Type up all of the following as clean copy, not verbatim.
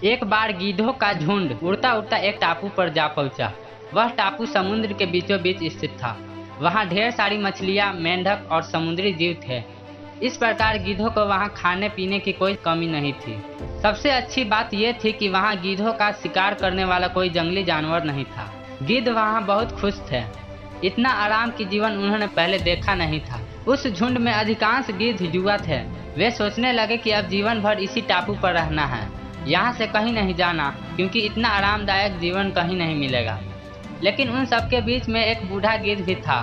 एक बार गीधों का झुंड उड़ता उड़ता एक टापू पर जा पहुंचा। वह टापू समुद्र के बीचों बीच स्थित था। वहां ढेर सारी मछलियां, मेंढक और समुद्री जीव थे। इस प्रकार गीधों को वहां खाने पीने की कोई कमी नहीं थी। सबसे अच्छी बात यह थी कि वहां गीधों का शिकार करने वाला कोई जंगली जानवर नहीं था। गिद्ध वहां बहुत खुश थे। इतना आराम की जीवन उन्होंने पहले देखा नहीं था। उस झुंड में अधिकांश गिद्ध युवा थे। वे सोचने लगे कि अब जीवन भर इसी टापू पर रहना है, यहाँ से कहीं नहीं जाना, क्योंकि इतना आरामदायक जीवन कहीं नहीं मिलेगा। लेकिन उन सबके बीच में एक बूढ़ा गिद्ध भी था।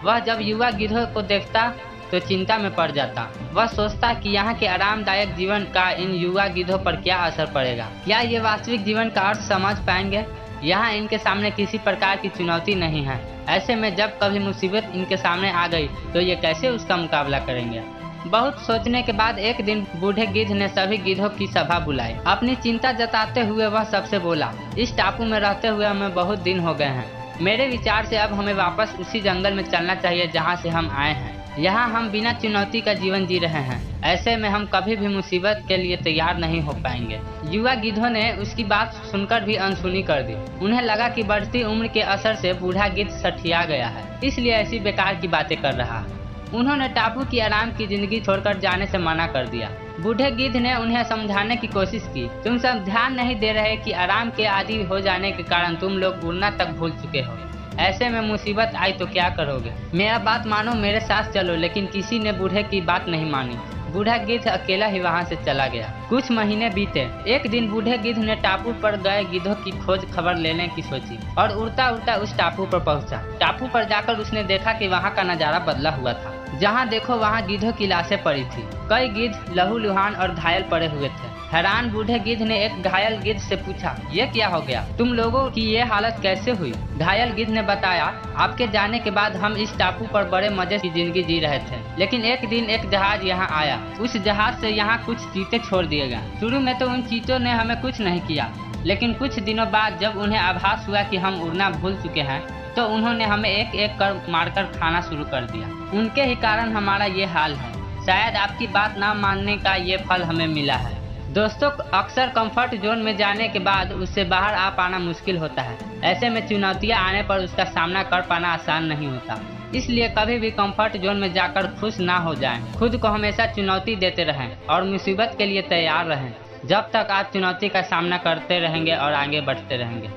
वह जब युवा गिद्धों को देखता तो चिंता में पड़ जाता। वह सोचता कि यहाँ के आरामदायक जीवन का इन युवा गिद्धों पर क्या असर पड़ेगा। क्या ये वास्तविक जीवन का अर्थ समझ पाएंगे? यहाँ इनके सामने किसी प्रकार की चुनौती नहीं है। ऐसे में जब कभी मुसीबत इनके सामने आ गई तो ये कैसे उसका मुकाबला करेंगे? बहुत सोचने के बाद एक दिन बूढ़े गिद्ध ने सभी गिद्धों की सभा बुलाई। अपनी चिंता जताते हुए वह सबसे बोला, इस टापू में रहते हुए हमें बहुत दिन हो गए हैं। मेरे विचार से अब हमें वापस उसी जंगल में चलना चाहिए जहाँ से हम आए हैं। यहाँ हम बिना चुनौती का जीवन जी रहे हैं। ऐसे में हम कभी भी मुसीबत के लिए तैयार नहीं हो पाएंगे। युवा गिद्धों ने उसकी बात सुनकर भी अनसुनी कर दी। उन्हें लगा कि बढ़ती उम्र के असर से बूढ़ा गिद्ध सठिया गया है, इसलिए ऐसी बेकार की बातें कर रहा है। उन्होंने टापू की आराम की जिंदगी छोड़कर जाने से मना कर दिया। बूढ़े गिद्ध ने उन्हें समझाने की कोशिश की, तुम सब ध्यान नहीं दे रहे कि आराम के आदी हो जाने के कारण तुम लोग उड़ना तक भूल चुके हो। ऐसे में मुसीबत आई तो क्या करोगे? मेरा बात मानो, मेरे साथ चलो। लेकिन किसी ने बूढ़े की बात नहीं मानी। बूढ़ा गिद्ध अकेला ही वहां से चला गया। कुछ महीने बीते। एक दिन बूढ़े गिद्ध ने टापू पर गए गिद्धों की खोज खबर लेने की सोची और उड़ता उड़ता उस टापू पर पहुंचा। टापू पर जाकर उसने देखा कि वहां का नजारा बदला हुआ था। जहां देखो वहां गिद्धों की लाशें पड़ी थी। कई गिद्ध लहूलुहान और घायल पड़े हुए थे। हैरान बूढ़े गिद्ध ने एक घायल गिद्ध से पूछा, ये क्या हो गया? तुम लोगों की ये हालत कैसे हुई? घायल गिद्ध ने बताया, आपके जाने के बाद हम इस टापू पर बड़े मजे की जिंदगी जी रहे थे। लेकिन एक दिन एक जहाज यहाँ आया। उस जहाज से यहाँ कुछ चीते छोड़ दिए गए। शुरू में तो उन चीतों ने हमें कुछ नहीं किया, लेकिन कुछ दिनों बाद जब उन्हें आभास हुआ कि हम उड़ना भूल चुके हैं तो उन्होंने हमें एक एक कर मारकर खाना शुरू कर दिया। उनके ही कारण हमारा ये हाल है। शायद आपकी बात ना मानने का ये फल हमें मिला है। दोस्तों, अक्सर कंफर्ट जोन में जाने के बाद उससे बाहर आ पाना मुश्किल होता है। ऐसे में चुनौतियां आने पर उसका सामना कर पाना आसान नहीं होता। इसलिए कभी भी कंफर्ट जोन में जाकर खुश ना हो जाएं। खुद को हमेशा चुनौती देते रहें और मुसीबत के लिए तैयार रहें। जब तक आप चुनौती का सामना करते रहेंगे और आगे बढ़ते रहेंगे।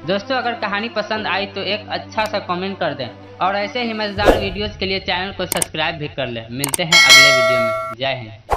दोस्तों, अगर कहानी पसंद आई तो एक अच्छा सा कमेंट कर दें और ऐसे ही मजेदार वीडियोस के लिए चैनल को सब्सक्राइब भी कर लें। मिलते हैं अगले वीडियो में। जय हिंद।